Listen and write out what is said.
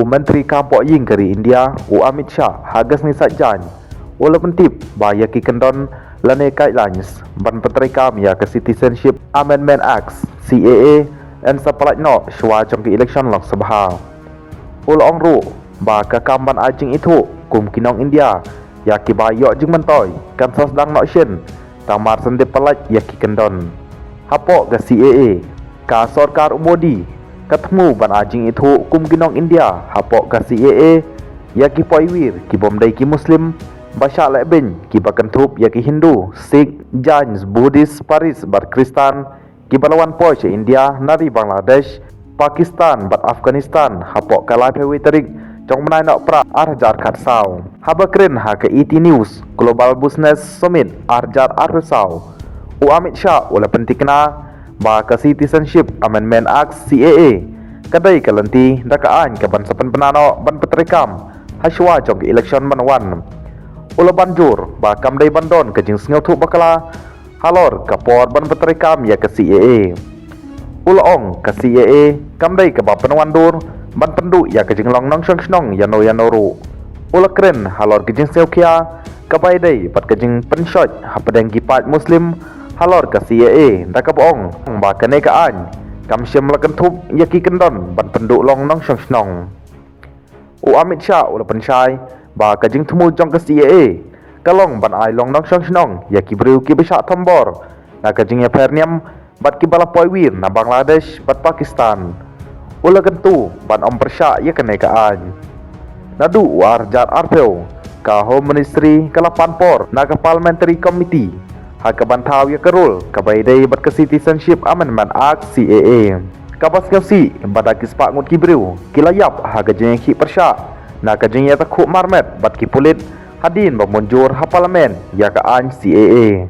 Menteri Kampok Ying dari India, Amit Shah, hagas ni sajjan. Wala pentip, bahaya ki kendon lane guidelines, ban petrikam ya ke Citizenship Amendment Act, CAA, and sepalat no, shwa trong ki election Lok Sabha. Ula ong ru, ba ka kamban ajing itu, kum kinong India, ya ki bayok jing mentoy, kan sos dang no shin, tamar sendip pelat ya ki kendon. Hapok ke CAA, ka Sarkar Modi, ketemu ban ajing itu kum kinong India hapok ka CAA ya ki poiwir ki bomdai ki Muslim basyak lebin ki bakentup ya ki Hindu, Sikh, Jain, Buddhist, Paris bar Kristan ki balawan poi se India nari Bangladesh, Pakistan bat Afghanistan hapok ka lai phewi terik trong menai nok pra arjar khat sau habakren ha ke ET News Global Business Summit arjar arsau Amit Shah wala pentikna ba ka Citizenship Amendment Act CAA kadai kalenti dakaan ka ban sapan penano ban petrikam haswa jong ke election manwan ula banjur ba kamdai bandon ka jing sngau thu bakala halor ka por ban petrikam ya ka CAA ula ong ka CAA kamdai ka ba penwan dur ban pendu ya ka jing long nong shong snong yano ru ula kren halor ka jing seukia ka bai dai pat ka jing penshot hapadeng ki pat Muslim halor ka CAA da ka bong ba ka ne ka an kam syem la kan thup ya ki kendon ban penduk long nong shong snong Amit Shah ula penshai ba ka jing thmu jong ka CAA kalong ban ai long nong shong snong ya ki breu ki besak thombor na ka jing ya perniam bat ki bala poiwir na Bangladesh bat Pakistan ula kan tu ban om persya ya ka ne ka an nadu war jar arpeu ka Home Ministry ka lapan por na ka Parliamentary Committee haka bantau ya kerul kabai dai bat ke Citizenship Amendment Act CAA kabas ngasi badak kispak ngut kibreu kilayap haga jeng ki persya na ka jeng ya takuk marmet bat ki pulit hadin bamunjur ha parlimen ya ka an CAA